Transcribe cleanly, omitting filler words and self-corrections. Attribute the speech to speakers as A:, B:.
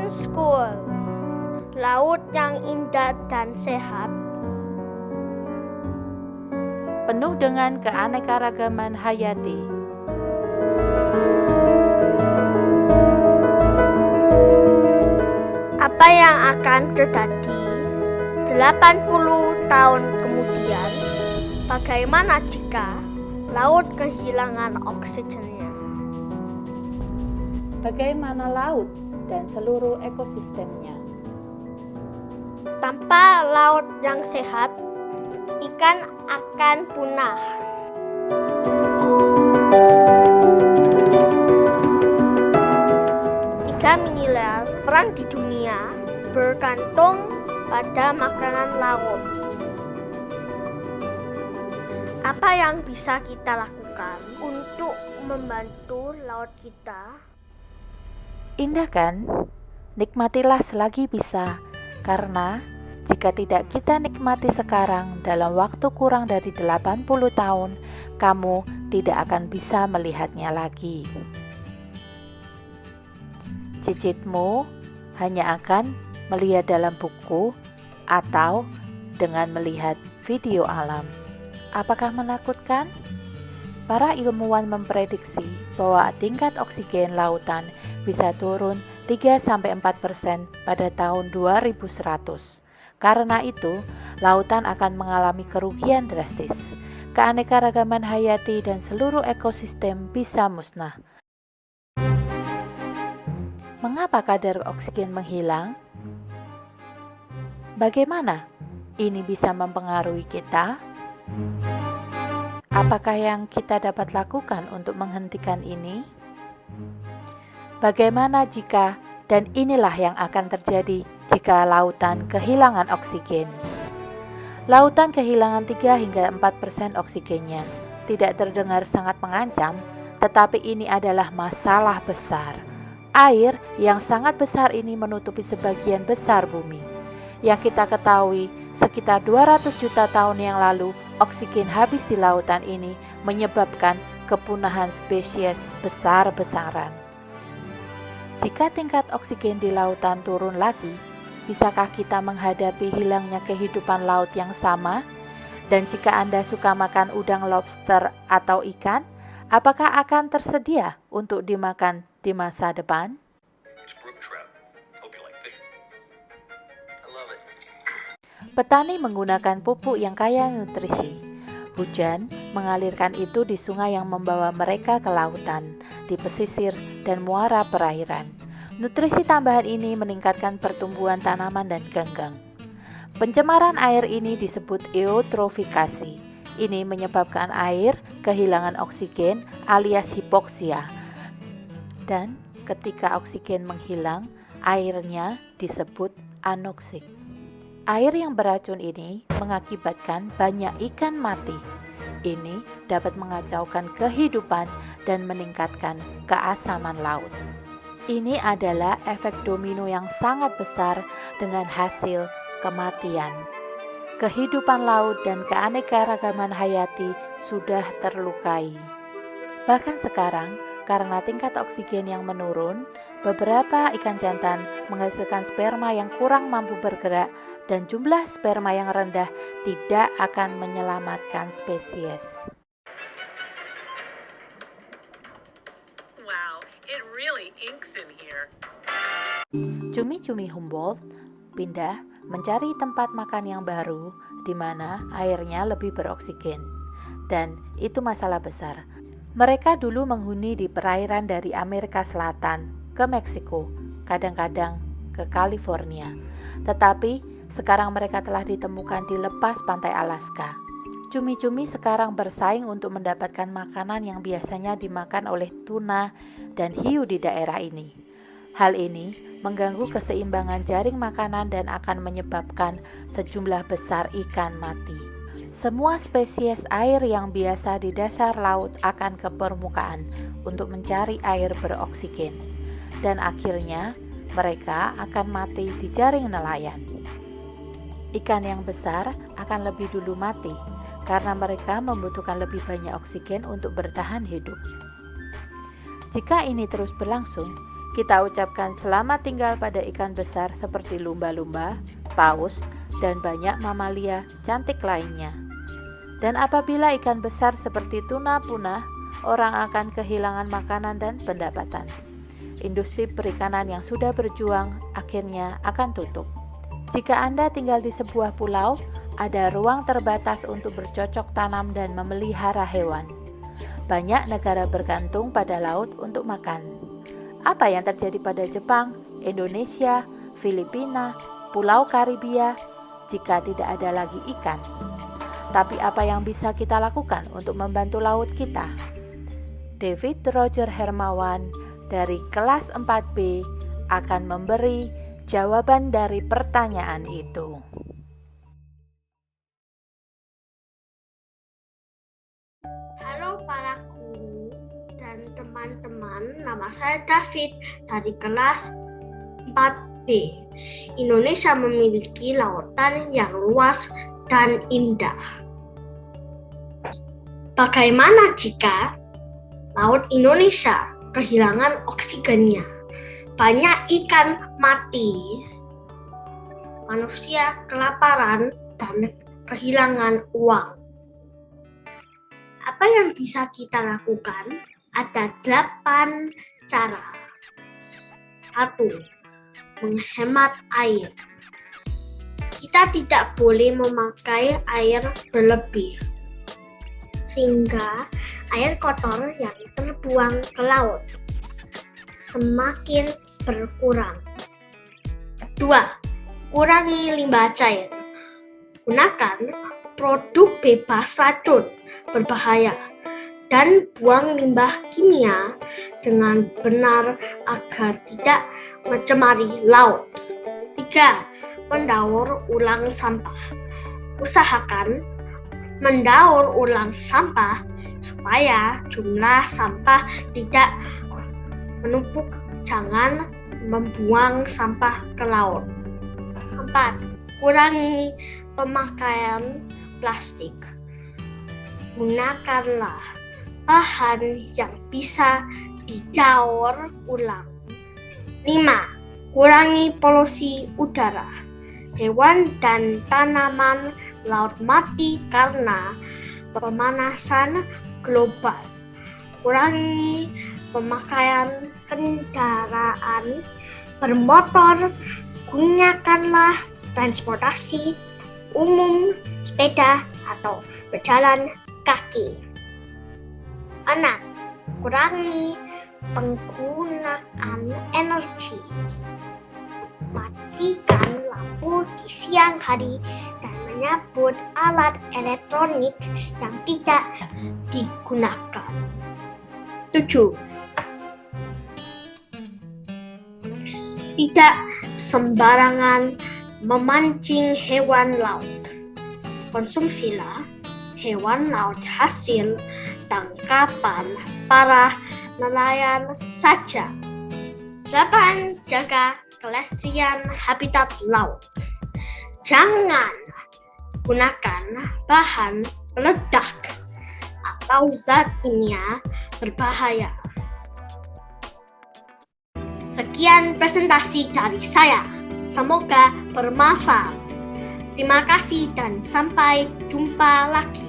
A: Ocean School, laut yang indah dan sehat,
B: penuh dengan keanekaragaman hayati.
A: Apa yang akan terjadi 80 tahun kemudian? Bagaimana jika laut kehilangan oksigennya?
B: Bagaimana laut dan seluruh ekosistemnya?
A: Tanpa laut yang sehat, ikan akan punah. Tiga miliar orang di dunia bergantung pada makanan laut. Apa yang bisa kita lakukan untuk membantu laut kita?
B: Indah kan? Nikmatilah selagi bisa, karena jika tidak kita nikmati sekarang dalam waktu kurang dari 80 tahun, kamu tidak akan bisa melihatnya lagi. Cicitmu hanya akan melihat dalam buku atau dengan melihat video alam. Apakah menakutkan? Para ilmuwan memprediksi bahwa tingkat oksigen lautan bisa turun 3-4% pada tahun 2100. Karena itu, lautan akan mengalami kerugian drastis. Keanekaragaman hayati dan seluruh ekosistem bisa musnah. Mengapa kadar oksigen menghilang? Bagaimana ini bisa mempengaruhi kita? Apakah yang kita dapat lakukan untuk menghentikan ini? Bagaimana jika, dan inilah yang akan terjadi jika lautan kehilangan oksigen. Lautan kehilangan 3-4% oksigennya. Tidak terdengar sangat mengancam, tetapi ini adalah masalah besar. Air yang sangat besar ini menutupi sebagian besar bumi. Yang kita ketahui, sekitar 200 juta tahun yang lalu, oksigen habis di lautan ini menyebabkan kepunahan spesies besar-besaran. Jika tingkat oksigen di lautan turun lagi, bisakah kita menghadapi hilangnya kehidupan laut yang sama? Dan jika Anda suka makan udang lobster atau ikan, apakah akan tersedia untuk dimakan di masa depan? Petani menggunakan pupuk yang kaya nutrisi. Hujan mengalirkan itu di sungai yang membawa mereka ke lautan, di pesisir dan muara perairan. Nutrisi tambahan ini meningkatkan pertumbuhan tanaman dan ganggang. Pencemaran air ini disebut eutrofikasi. Ini menyebabkan air kehilangan oksigen alias hipoksia. Dan ketika oksigen menghilang, airnya disebut anoksik. Air yang beracun ini mengakibatkan banyak ikan mati. Ini dapat mengacaukan kehidupan dan meningkatkan keasaman laut. Ini adalah efek domino yang sangat besar dengan hasil kematian. Kehidupan laut dan keanekaragaman hayati sudah terlukai. Bahkan sekarang, karena tingkat oksigen yang menurun, beberapa ikan jantan menghasilkan sperma yang kurang mampu bergerak dan jumlah sperma yang rendah tidak akan menyelamatkan spesies.
C: Wow, it really inks in here.
B: Cumi-cumi Humboldt pindah mencari tempat makan yang baru di mana airnya lebih beroksigen. Dan itu masalah besar. Mereka dulu menghuni di perairan dari Amerika Selatan ke Meksiko, kadang-kadang ke California. Tetapi sekarang mereka telah ditemukan di lepas pantai Alaska. Cumi-cumi sekarang bersaing untuk mendapatkan makanan yang biasanya dimakan oleh tuna dan hiu di daerah ini. Hal ini mengganggu keseimbangan jaring makanan dan akan menyebabkan sejumlah besar ikan mati. Semua spesies air yang biasa di dasar laut akan ke permukaan untuk mencari air beroksigen. Dan akhirnya mereka akan mati di jaring nelayan. Ikan yang besar akan lebih dulu mati karena mereka membutuhkan lebih banyak oksigen untuk bertahan hidup. Jika ini terus berlangsung, Kita ucapkan selamat tinggal pada ikan besar seperti lumba-lumba, paus, dan banyak mamalia cantik lainnya. Dan apabila ikan besar seperti tuna punah, orang akan kehilangan makanan dan pendapatan. Industri perikanan yang sudah berjuang akhirnya akan tutup. Jika Anda tinggal di sebuah pulau, ada ruang terbatas untuk bercocok tanam dan memelihara hewan. Banyak negara bergantung pada laut untuk makan. Apa yang terjadi pada Jepang, Indonesia, Filipina, Pulau Karibia jika tidak ada lagi ikan? Tapi apa yang bisa kita lakukan untuk membantu laut kita? David Roger Hermawan dari kelas 4B akan memberi jawaban dari pertanyaan itu.
A: Halo para guru dan teman-teman, nama saya David dari kelas 4B. Indonesia memiliki lautan yang luas dan indah. Bagaimana jika Laut Indonesia kehilangan oksigennya? Banyak ikan mati, manusia kelaparan, dan kehilangan uang. Apa yang bisa kita lakukan? Ada 8 cara. 1. Menghemat air. Kita tidak boleh memakai air berlebih, sehingga air kotor yang terbuang ke laut semakin berkurang. 2. Kurangi limbah cair. Gunakan produk bebas racun berbahaya dan buang limbah kimia dengan benar agar tidak mencemari laut. 3. Mendaur ulang sampah. Usahakan mendaur ulang sampah supaya jumlah sampah tidak menumpuk. Jangan membuang sampah ke laut. 4. Kurangi pemakaian plastik. Gunakanlah bahan yang bisa didaur ulang. 5. Kurangi polusi udara. Hewan dan tanaman laut mati karena pemanasan global. Kurangi pemakaian kendaraan bermotor. Gunakanlah transportasi umum, sepeda, atau berjalan kaki. 6. Kurangi penggunaan energi. Matikan lampu di siang hari dan menyabut alat elektronik yang tidak digunakan. 7. Tidak sembarangan memancing hewan laut. Konsumsilah hewan laut hasil tangkapan para nelayan saja. 8. Jaga kelestarian habitat laut. Jangan gunakan bahan peledak atau zat kimia berbahaya. Sekian presentasi dari saya. Semoga bermanfaat. Terima kasih dan sampai jumpa lagi.